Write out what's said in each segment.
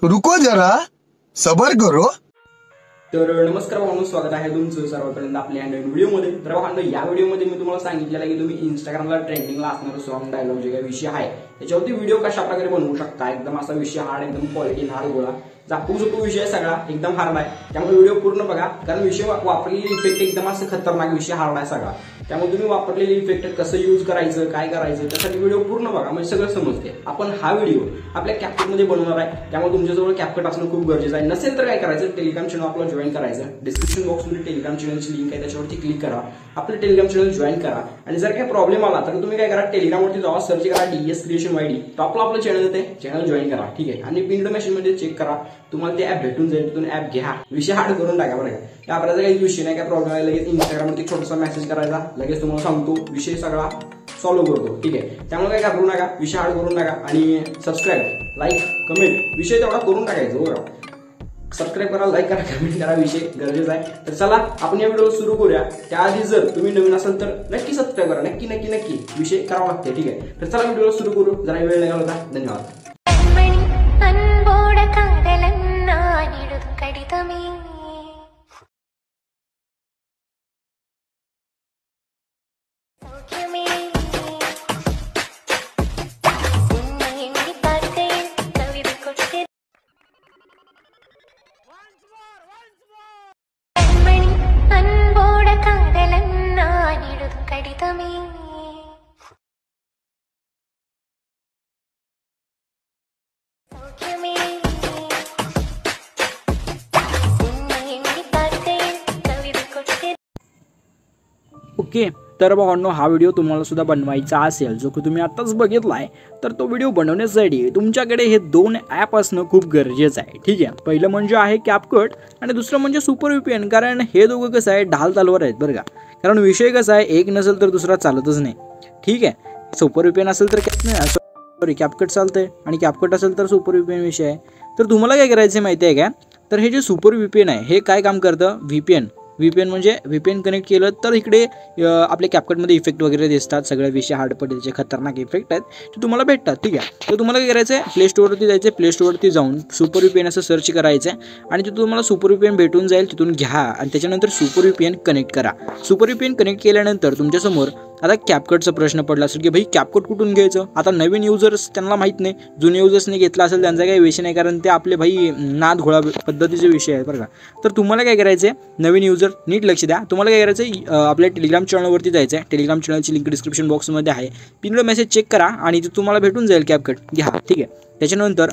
रुको जरा सबर करो। तर नमस्कार भावांनो, स्वागत आहे तुमचं सर्वपर्यंत आपल्या नवीन व्हिडिओमध्ये। तर भावांनो, या व्हिडिओमध्ये मी तुम्हाला सांगितलेलं आहे की तुम्ही इंस्टाग्रामला ट्रेंडिंगला असणारं सॉन्ग डायलॉग जे काही विषय आहे त्याच्यावरती व्हिडिओ कशा प्रकारे बनवू शकता। एकदम असा विषय हार्ड, एकदम क्वालिटी हार्ड गोळा जापू विषय सगळा एकदम हार्ड आहे, त्यामुळे व्हिडिओ पूर्ण बघा। कारण विषय वापरलेले इफेक्ट एकदम असं खतरनाक विषय हार्ड आहे सगळा, त्यामुळे तुम्ही वापरलेले इफेक्ट कसं यूज करायचं, काय करायचं त्यासाठी व्हिडिओ पूर्ण बघा, म्हणजे सगळं समजते। आपण हा व्हिडिओ आपल्या कॅपकटमध्ये बनवणार आहे, त्यामुळे तुमच्याजवळ कॅपकट असणं खूप गरजेचं आहे। नसेल तर काय करायचं, टेलिग्राम चॅनल आपला जॉईन करायचं। डिस्क्रिप्शन बॉक्समध्ये टेलिग्राम चॅनलची लिंक आहे, त्याच्यावरती क्लिक करा, आपलं टेलिग्राम चॅनल जॉईन करा। आणि जर काही प्रॉब्लेम आला तर तुम्ही काय करा, टेलिग्रामवरती जावा, सर्च करा DS क्रिएशन YD, टॉपला आपलं चॅनल येते, चॅनल जॉईन करा, ठीक आहे। आणि पिंड मेसेजमध्ये चेक करा, तुम्हाला ते ऍप भेटून जाईल, तिथून ऍप घ्या, विषय हार्ड करून टाका बरं का। त्या आपल्याला काही विषय नाही, काय प्रॉब्लेम आहे, लगेच इंस्टाग्रामवरती छोटासा मेसेज करायचा, लगेच तुम्हाला सांगतो, विषय सगळा सॉल्व्ह करतो, ठीक आहे। त्यामुळे काय घाबरू नका, विषय हार्ड करून नका। आणि सबस्क्राईब, लाईक, कमेंट विषय तेवढा करून टाकायचं बघा। सबस्क्राईब करा, लाईक करा, कमेंट करा, विषय गरजेचा आहे। तर चला आपण या व्हिडिओ सुरू करूया। त्याआधी जर तुम्ही नवीन असाल तर नक्की सबस्क्राईब करा, नक्की नक्की नक्की विषय करावा लागते, ठीक आहे। तर चला व्हिडिओ सुरू करू, जरा वेळ नाही घालवता, धन्यवाद। ओके, तर भावांनो, हा व्हिडिओ तुम्हाला सुद्धा बनवायचा असेल, जो की तुम्ही आताच बघितलाय, तर तो व्हिडिओ बनवण्यासाठी तुमच्याकडे हे दोन ॲप असणं खूप गरजेचं आहे, ठीक आहे। पहिलं म्हणजे आहे कॅपकट आणि दुसरं म्हणजे सुपर VPN, कारण हे दोघं कसं आहे, ढाल तलवार आहेत बरं का। कारण विषय कसा आहे, एक नसेल तर दुसरा चालतच नाही, ठीक आहे। सुपर VPN असेल तर सॉरी कॅपकट चालतंय, आणि कॅपकट असेल तर सुपर VPN विषय आहे। तर तुम्हाला काय करायचं माहिती आहे का, तर हे जे सुपर VPN आहे हे काय काम करतं, VPN म्हणजे VPN कनेक्ट केलं तर इकडे आपल्या कॅपकटमध्ये इफेक्ट वगैरे दिसतात, सगळे विषय हार्ड पडलेचे खतरनाक इफेक्ट आहेत ते तुम्हाला भेटतात, ठीक आहे। तर तुम्हाला काय करायचं आहे, प्ले स्टोअरवरती जायचं, प्ले स्टोअरवरती जाऊन सुपर VPN असं सर्च करायचं आणि तिथून तुम्हाला सुपर VPN भेटून जाईल, तिथून घ्या आणि त्याच्यानंतर सुपर VPN कनेक्ट करा। सुपर VPN कनेक्ट केल्यानंतर तुमच्यासमोर आता कॅपकटचा प्रश्न पडला असेल की भाई कॅपकट कुठून घ्यायचं। आता नवीन युजर्स त्यांना माहीत नाही, जुने युजर्सने घेतला असेल त्यांचा काही विषय नाही, कारण ते आपले भाई नाद घोळा पद्धतीचे विषय आहेत बरं का। तर तुम्हाला काय करायचं आहे, नवीन युजर नीट लक्ष द्या, तुम्हाला काय करायचं आहे, आपल्या टेलिग्राम चॅनलवरती जायचं आहे, टेलिग्राम चॅनलची लिंक डिस्क्रिप्शन बॉक्समध्ये आहे, पिनला मेसेज चेक करा आणि तुम्हाला भेटून जाईल कॅपकट, घ्या, ठीक आहे। त्याच्यानंतर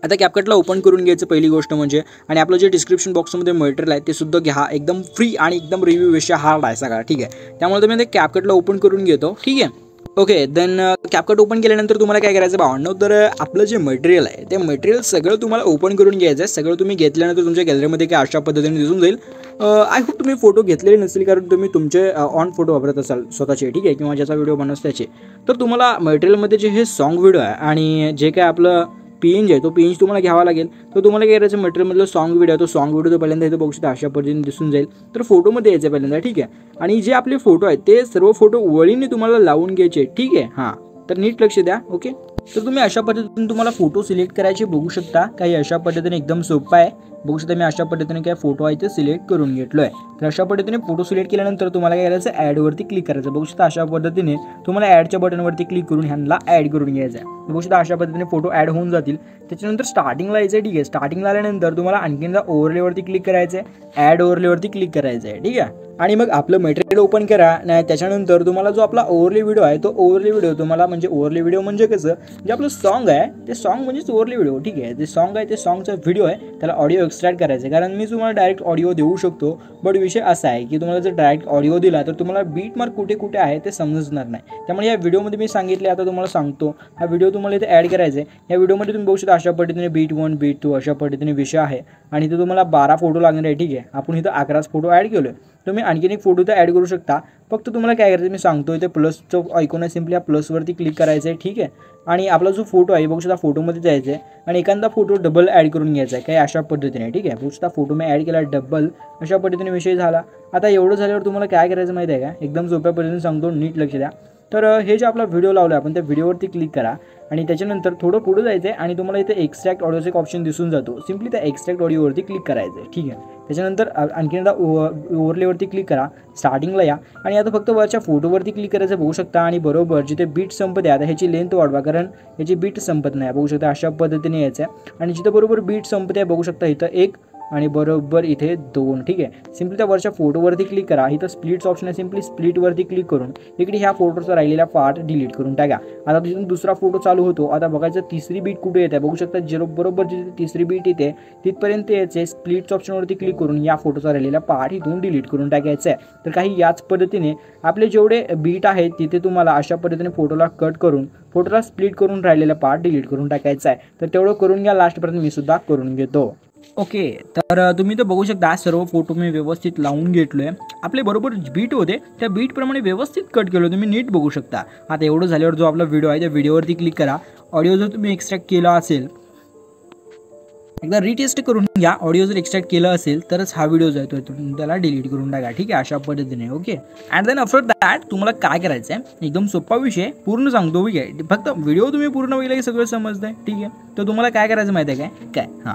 आता कॅपकटला ओपन करून घ्यायचं पहिली गोष्ट म्हणजे, आणि आपलं जे डिस्क्रिप्शन बॉक्समध्ये मटेरियल आहे ते सुद्धा घ्या, एकदम फ्री आणि एकदम रिव्ह्यू विषय हार्ड आहे सगळा, ठीक आहे। त्यामुळे तुम्ही ते कॅपकटला ओपन करून घेतो, ठीक आहे। ओके, देन कॅपकट ओपन केल्यानंतर तुम्हाला काय करायचं भावांनो, तर आपलं जे मटेरियल आहे ते मटेरियल सगळं तुम्हाला ओपन करून घ्यायचं आहे। सगळं तुम्ही घेतल्यानंतर तुमच्या गॅलरीमध्ये काय अशा पद्धतीने दिसून जाईल। आय होप तुम्ही फोटो घेतलेले नसतील, कारण तुम्ही तुमचे ऑन फोटो वापरत असाल स्वतःचे, ठीक आहे, किंवा ज्याचा व्हिडिओ बनवतो त्याचे। तर तुम्हाला मटेरियलमध्ये जे हे सॉन्ग व्हिडिओ आहे आणि जे काय आपलं PNG आहे तो PNG तुम्हाला घ्यावा लागेल। तर तुम्हाला काय करायचं, मटेरियलमधलं सॉन्ग व्हिडिओ तो सॉन्ग व्हिडिओ पहिल्यांदा इथं बघू शकता, अशा पद्धतीने दिसून जाईल। तर फोटोमध्ये यायचं पहिल्यांदा, ठीक आहे। आणि जे आपले फोटो आहेत ते सर्व फोटो वळीने तुम्हाला लावून घ्यायचे, ठीक आहे। हां, तर नीट लक्ष द्या, ओके। तर तुम्ही अशा पद्धतीने तुम्हाला फोटो सिलेक्ट करायचे बघू शकता, काही अशा पद्धतीने एकदम सोपं आहे, बघू शकता। मी अशा पद्धतीने काय फोटो आहे ते सिलेक्ट करून घेतलो आहे। तर अशा पद्धतीने फोटो सिलेक्ट केल्यानंतर तुम्हाला काय करायचं, ॲडवरती क्लिक करायचं, बघू शकता। अशा पद्धतीने तुम्हाला ॲडच्या बटनवरती क्लिक करून ह्यांना ॲड करून घ्यायचं आहे, बघू शकता। अशा पद्धतीने फोटो ॲड होऊन जातील। त्याच्यानंतर स्टार्टिंगला यायचं आहे, ठीक आहे। स्टार्टिंगला आल्यानंतर तुम्हाला आणखीनदा ओव्हरलेवरती क्लिक करायचं आहे, ॲड ओव्हरलेवरती क्लिक करायचं आहे, ठीक आहे। आणि मग आपलं मटेरियल ओपन करा, नाही त्याच्यानंतर तुम्हाला जो आपला ओव्हरले व्हिडिओ आहे तो ओव्हरले व्हिडिओ तुम्हाला, म्हणजे ओव्हरले व्हिडिओ म्हणजे कसं, जे आपलं सॉन्ग आहे ते सॉन्ग म्हणजेच ओव्हरले व्हिडिओ, ठीक आहे। जे सॉन्ग आहे ते सॉन्गचा व्हिडिओ आहे, त्याला ऑडिओ एक्सट्रॅक्ट करायचं आहे, कारण मी तुम्हाला डायरेक्ट ऑडिओ देऊ शकतो, बट विषय असा आहे की तुम्हाला जर डायरेक्ट ऑडिओ दिला तर तुम्हाला बीट मार्क कुठे कुठे आहे ते समजणार नाही। त्यामुळे या व्हिडिओमध्ये मी सांगितले, आता तुम्हाला सांगतो, हा व्हिडिओ तुम्हाला इथे ॲड करायचा आहे। या व्हिडिओमध्ये तुम्ही बघू शकता अशा पद्धतीने बीट 1 बीट 2 अशा पद्धतीने विषय आहे, आणि इथे तुम्हाला 12 फोटो लागणार आहे, ठीक आहे। आपण इथं 11 फोटो ॲड केलो, तुम्ही आणखीन एक फोटो इथं ॲड करू शकता। फक्त तुम्हाला काय करायचं मी सांगतो, इथे प्लसचं आयकॉन आहे, सिम्पली या प्लसवरती क्लिक करायचं आहे, ठीक आहे। आणि आपला जो फोटो आहे बघू शकता, फोटोमध्ये जायचं आहे आणि एखादा फोटो डबल ॲड करून घ्यायचा आहे, काही अशा पद्धतीने, ठीक आहे। बघू शकता फोटो मी ॲड केला डबल, अशा पद्धतीने विषय झाला। आता एवढं झाल्यावर तुम्हाला काय करायचं माहिती आहे का, एकदम सोप्या पद्धतीने सांगतो, नीट लक्ष द्या। तर हे जे आपला व्हिडिओ लावला आपण त्या व्हिडिओवरती क्लिक करा आणि त्याच्यानंतर थोडं पुढे जायचं आहे आणि तुम्हाला इथे एक्स्ट्रॅक्ट ऑडिओचा एक ऑप्शन दिसून जातो. सिम्पली त्या एक्स्ट्रॅक्ट ऑडिओवरती क्लिक करायचं आहे. ठीक आहे. त्याच्यानंतर आणखी एकदा ओव्हरलेवरती क्लिक करा, स्टार्टिंगला या आणि आता फक्त वरच्या फोटोवरती क्लिक करायचं बघू शकता आणि बरोबर जिथे बीट संपते आता ह्याची लेंथ वाढवा कारण ह्याची बीट संपत नाही बघू शकता. अशा पद्धतीने यायचं आहे आणि जिथे बरोबर बीट संपते बघू शकता इथं 1 आणि बरोबर इथे 2. ठीक आहे. सिम्पली त्या वरच्या फोटोवरती क्लिक करा. इथं स्प्लिट्स ऑप्शन आहे. सिम्पली स्प्लिटवरती क्लिक करून इकडे ह्या फोटोचा राहिलेला पार्ट डिलीट करून टाका. आता तिथून दुसरा फोटो चालू होतो. आता बघायचं तिसरी बीट कुठे येते बघू शकता. बरोबर जिथे तिसरी बीट येते तिथपर्यंत यायचे. स्प्लिट्स ऑप्शनवरती क्लिक करून या फोटोचा राहिलेला पार्ट इथून डिलीट करून टाकायचा आहे. तर काही याच पद्धतीने आपले जेवढे बीट आहेत तिथे तुम्हाला अशा पद्धतीने फोटोला कट करून फोटोला स्प्लिट करून राहिलेला पार्ट डिलीट करून टाकायचा आहे. तर तेवढं करून घ्या. लास्टपर्यंत मी सुद्धा करून घेतो. ओके. तर तुम्ही तर बघू शकता सर्व फोटो मी व्यवस्थित लावून घेतलोय. आपले बरोबर बीट होते त्या बीटप्रमाणे व्यवस्थित कट केलं तुम्ही नीट बघू शकता. आता एवढं झाल्यावर जो आपला व्हिडिओ आहे त्या व्हिडिओवरती क्लिक करा. ऑडिओ जर तुम्ही एक्स्ट्रॅक्ट केला असेल एकदा रिटेस्ट करून घ्या. ऑडिओ जर एक्स्ट्रॅक्ट केलं असेल तरच हा व्हिडिओ जो आहे तो तुम्ही त्याला डिलीट करून टाका. ठीक आहे. अशा पद्धतीने. Okay. And then after that तुम्हाला काय करायचं आहे एकदम सोपा विषय पूर्ण सांगतो. ठीक आहे. फक्त व्हिडिओ तुम्ही पूर्ण बघितला की सगळं समजतंय. ठीक आहे. तर तुम्हाला काय करायचं माहिती आहे काय हां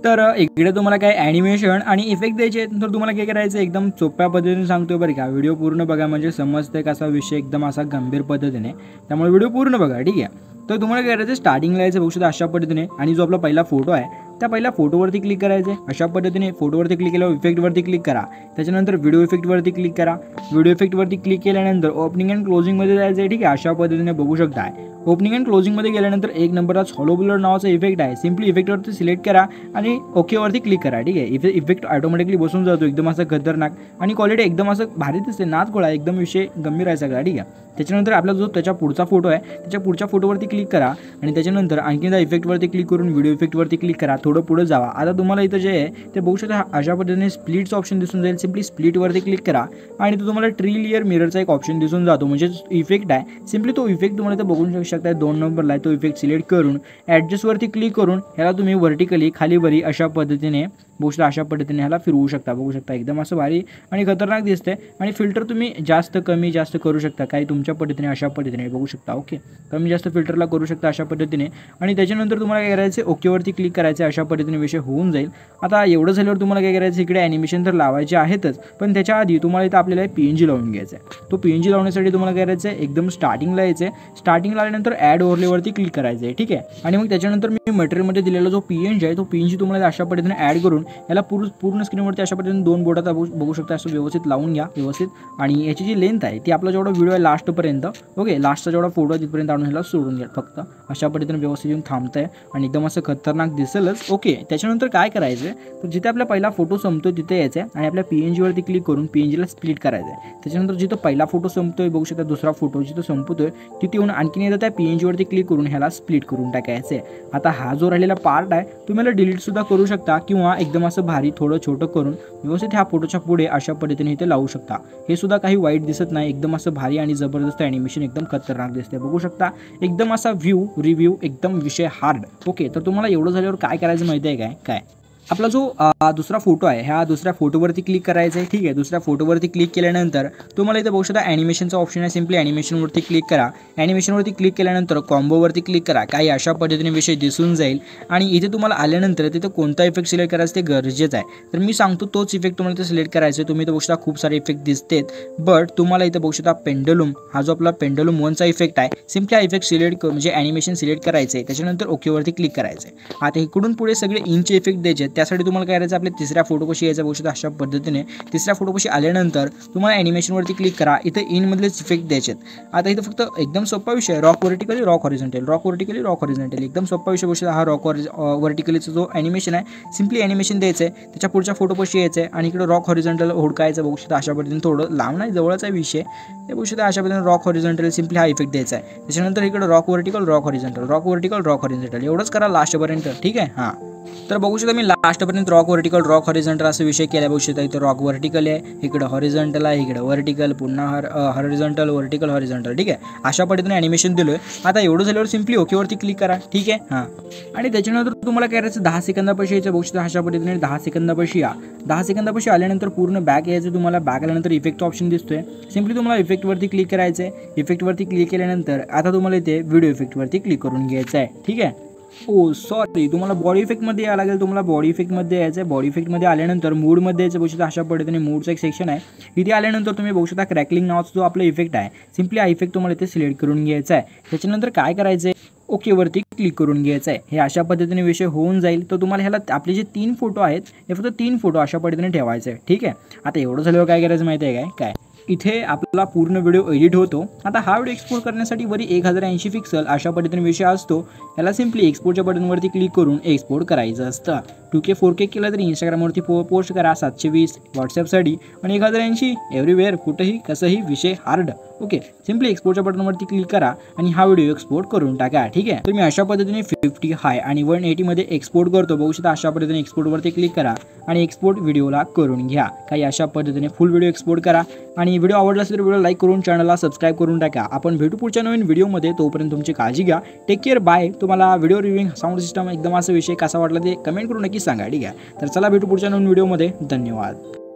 तर इकडे तुम्हाला काय ॲनिमेशन आणि इफेक्ट द्यायचे आहेत. तर तुम्हाला काय करायचं एकदम सोप्या पद्धतीने सांगतोय बरं का. व्हिडिओ पूर्ण बघा म्हणजे समजतंय कसा विषय एकदम असा गंभीर पद्धतीने. त्यामुळे व्हिडिओ पूर्ण बघा. ठीक आहे. तर तुम्हाला काय करायचं स्टार्टिंगला यायचं बघू शकता अशा पद्धतीने आणि जो आपला पहिला फोटो आहे त्या पहिल्या फोटोवरती क्लिक करायचं आहे. अशा पद्धतीने फोटोवरती क्लिक केल्यावर इफेक्टवरती क्लिक करा. त्याच्यानंतर व्हिडिओ इफेक्टवरती क्लिक करा. व्हिडिओ इफेक्टवरती क्लिक केल्यानंतर ओपनिंग अँड क्लोजिंगमध्ये जायचं आहे. ठीक आहे. अशा पद्धतीने बघू शकता. ओपनिंग अँड क्लोजिंगमध्ये गेल्यानंतर एक नंबरचा हॉलो ब्लर नावाचा इफेक्ट आहे. सिम्पली इफेक्टवरती सिलेक्ट करा आणि ओकेवरती क्लिक करा. ठीक आहे. इफेक्ट ऑटोमॅटिकली बसून जातो एकदम असं खतरनाक आणि क्वालिटी एकदम असं भारी दिसते. नाच गोळा एकदम विषय गंभीर आहे सगळा. ठीक आहे. त्याच्यानंतर आपला जो त्याच्या पुढचा फोटो आहे त्याच्या पुढच्या फोटोवरती क्लिक करा आणि त्याच्यानंतर आणखीनदा इफेक्टवरती क्लिक करून व्हिडिओ इफेक्टवरती क्लिक करा. थोडं पुढे जावा. आता तुम्हाला इथं जे आहे ते बघू शकता अशा पद्धतीने स्प्लिट्स ऑप्शन दिसून जाईल. सिम्पली स्प्लिटवरती क्लिक करा आणि तो तुम्हाला ट्री लेयर मिररचा एक ऑप्शन दिसून जातो म्हणजे इफेक्ट आहे. सिम्पली तो इफेक्ट तुम्हाला इथं बघू शकता 2 नंबरला आहे. तो इफेक्ट सिलेक्ट करून ॲडजस्टवरती क्लिक करून ह्याला तुम्ही व्हर्टिकली खाली वरी अशा पद्धतीने बघू शकता. अशा पद्धतीने ह्याला फिरवू शकता. बघू शकता एकदम असं भारी आणि खतरनाक दिसतंय. आणि फिल्टर तुम्ही जास्त कमी जास्त करू शकता काही तुमच्या पद्धतीने अशा पद्धतीने बघू शकता. ओके. कमी जास्त फिल्टरला करू शकता अशा पद्धतीने आणि त्याच्यानंतर तुम्हाला काय करायचं ओकेवरती क्लिक करायचं अशा पद्धतीने विषय होऊन जाईल. आता एवढं झाल्यावर तुम्हाला काय करायचं इकडे ॲनिमेशन तर लावायचे आहेतच पण त्याच्या आधी तुम्हाला इथं आपल्याला PNG लावून घ्यायचं आहे. तो PNG लावण्यासाठी तुम्हाला काय करायचं आहे एकदम स्टार्टिंगला यायचं आहे. स्टार्टिंगला आल्यानंतर ॲड ओव्हरलेवरती क्लिक करायचं आहे. ठीक आहे. आणि मग त्याच्यानंतर मी मटेरियलमध्ये दिलेला जो PNG आहे तो PNG तुम्हाला अशा पद्धतीने ॲड करून याला पूर्ण स्क्रीनवरती अशा पद्धतीने 2 बोटाचा बघू शकता असं व्यवस्थित लावून घ्या व्यवस्थित. आणि याची जी लेंथ आहे ती आपला जेवढा व्हिडिओ आहे लास्टपर्यंत ओके लास्टचा जेवढा फोटो आहे तिथपर्यंत आणून ह्याला सोडून घ्या. फक्त अशा पद्धतीने व्यवस्थित येऊन थांबतंय आणि एकदम असं खतरनाक दिसेलच. ओके. त्याच्यानंतर काय करायचं तर जिथे आपला पहिला फोटो संपतो तिथे यायचं आहे आणि आपल्या PNGवरती क्लिक करून PNGला स्प्लिट करायचं आहे. त्याच्यानंतर जिथं पहिला फोटो संपतोय बघू शकता दुसरा फोटो जिथं संपतोय तिथे येऊन आणखीन एकदा त्या PNGवरती क्लिक करून ह्याला स्प्लिट करून टाकायचं आहे. आता हा जो राहिलेला पार्ट आहे तुम्ही याला डिलीट सुद्धा करू शकता किंवा एकदम असं भारी थोडं छोटं करून व्यवस्थित ह्या फोटोच्या पुढे अशा पद्धतीने इथे लावू शकता. हे सुद्धा काही वाईट दिसत नाही. एकदम असं भारी आणि जबरदस्त ॲनिमेशन एकदम खतरनाक दिसते. बघू शकता एकदम असा रिव्ह्यू एकदम विषय हार्ड. ओके. तर तुम्हाला एवढं झाल्यावर काय करायचं माहिती आहे काय आपला जो दुसरा फोटो आहे ह्या दुसऱ्या फोटोवरती क्लिक करायचं आहे. ठीक आहे. दुसऱ्या फोटोवरती क्लिक केल्यानंतर तुम्हाला इथे बघू शकता ॲनिमेशनचा ऑप्शन आहे. सिम्पली ॲनिमेशनवरती क्लिक करा. ॲनिमेशनवरती क्लिक केल्यानंतर कॉम्बोवरती क्लिक करा. काही अशा पद्धतीने विषय दिसून जाईल आणि इथे तुम्हाला आल्यानंतर तिथे कोणता इफेक्ट सिलेक्ट करायचं ते गरजेचं आहे. तर मी सांगतो तोच इफेक्ट तुम्हाला इथे सिलेक्ट करायचा आहे. तुम्ही इथे बघू शकता खूप सारे इफेक्ट दिसतेत बट तुम्हाला इथे बघू शकता पेंडलूम हा जो आपला पेंडलूम 1चा इफेक्ट आहे. सिम्पली हा इफेक्ट सिलेक्ट म्हणजे ॲनिमेशन सिलेक्ट करायचं आहे. त्याच्यानंतर ओकेवरती क्लिक करायचं आहे. आता इकडून पुढे सगळे इंच इफेक्ट द्यायचे आहेत. त्यासाठी तुम्हाला काय करायचं आपल्या तिसऱ्या फोटोपाशी यायचा बघू शकता अशा पद्धतीने. तिसऱ्या फोटोपाशी आल्यानंतर तुम्हाला ॲनिमेशनवरती क्लिक करा. इथे इनमधलेच इफेक्ट द्यायचे आहेत. आता इथं फक्त एकदम सोपा विषय रॉक व्हर्टिकली रॉक हॉरिझॉन्टल एकदम सोपा विषय बघू शकता. हा रॉक व्हर्टिकलीचा जो ॲनिमेशन आहे सिम्पली ॲनिमेशन द्यायचं आहे. त्याच्या पुढच्या फोटोपाशी यायचं आहे आणि इकडे रॉक हॉरिझॉन्टल हुडकायचं बघू शकता अशा पद्धतीने. थोडं लांब नाही जवळचा विषय हे बघू शकता अशा पद्धतीने रॉक हॉरिझॉन्टल सिम्पली हा इफेक्ट द्यायचा आहे. त्याच्यानंतर इकडे रॉक व्हर्टिकल एवढंच करा लास्टपर्यंत. ठीक आहे. हां तर बघू शकता मी लास्टपर्यंत रॉक व्हर्टिकल रॉक हॉरिझॉन्टल असा विषय केला. बघू शकता इथं रॉक व्हर्टिकल आहे, इकडं हॉरिझॉन्टल आहे, इकडं व्हर्टिकल, पुन्हा हॉरिझॉन्टल व्हर्टिकल हॉरिझॉन्टल. ठीक आहे, अशा पद्धतीने ॲनिमेशन दिलं आहे. आता एवढं झाल्यावर सिम्पली ओकेवरती क्लिक करा. ठीक आहे, हां. आणि त्याच्यानंतर तुम्हाला काय करायचं 10 सेकंदापाशी यायचं. बघू शकता अशा पद्धतीने 10 सेकंदापाशी या. 10 सेकंदापाशी आल्यानंतर पूर्ण बॅक यायचं. तुम्हाला बॅक आल्यानंतर इफेक्ट ऑप्शन दिसतोय. सिम्पली तुम्हाला इफेक्टवरती क्लिक करायचं आहे. इफेक्टवरती क्लिक केल्यानंतर आता तुम्हाला इथे व्हिडिओ इफेक्टवरती क्लिक करून घ्यायचं आहे. ठीक आहे. सॉरी, तुम्हाला बॉडी इफेक्टमध्ये यायला लागेल. तुम्हाला बॉडी इफेक्टमध्ये यायचं आहे. बॉडी इफेक्टमध्ये आल्यानंतर मूडमध्ये यायचं. बघू शकता अशा पद्धतीने मूडचं एक सेक्शन आहे. इथे आल्यानंतर तुम्ही बघू शकता क्रॅकलिंग नावाचा जो आपला इफेक्ट आहे, सिम्पली हा इफेक्ट तुम्हाला इथे सिलेक्ट करून घ्यायचा आहे. त्याच्यानंतर काय करायचं आहे, ओकेवरती क्लिक करून घ्यायचं आहे. हे अशा पद्धतीने विषय होऊन जाईल. तर तुम्हाला ह्याला आपले जे 3 फोटो आहेत हे फक्त 3 फोटो अशा पद्धतीने ठेवायचे आहे. ठीक आहे. आता एवढं झाल्यावर काय करायचं माहिती आहे काय इथे आपला पूर्ण व्हिडिओ एडिट होतो. आता हा व्हिडिओ एक्सपोर्ट करण्यासाठी वरी 1080 पिक्सल अशा पद्धतीने विषय असतो. याला सिम्पली एक्सपोर्टच्या बटनवरती क्लिक करून एक्सपोर्ट करायचं असतं. 2K 4K केलं तरी इंस्टाग्रामवरती पोस्ट करा. 720 व्हॉट्सअपसाठी आणि 1080 एव्हरीवेअर कुठंही कसंही विषय हार्ड. ओके, सिम्पली एक्सपोर्टच्या बटनवरती क्लिक करा आणि हा व्हिडिओ एक्सपोर्ट करून टाका. ठीक आहे. तुम्ही अशा पद्धतीने 50 हाय आणि 180 मध्ये एक्सपोर्ट करतो. बघू शकता अशा पद्धतीने एक्सपोर्टवरती क्लिक करा आणि एक्सपोर्ट व्हिडिओला करून घ्या. काही अशा पद्धतीने फुल व्हिडिओ एक्सपोर्ट करा आणि व्हिडिओ आवडला असेल तर व्हिडिओ लाईक करून चॅनलला सबस्क्राईब करून टाका. आपण भेटू पुढच्या नवीन व्हिडिओमध्ये. तोपर्यंत तुमची काळजी घ्या. Take care. बाय. तुम्हाला व्हिडिओ रिव्ह्यूइंग साऊंड सिस्टम एकदम असा विषय कसा वाटला ते कमेंट करून नक्की सांगा. ठीक आहे. तर चला भेटू पुढच्या नवीन व्हिडिओमध्ये. धन्यवाद.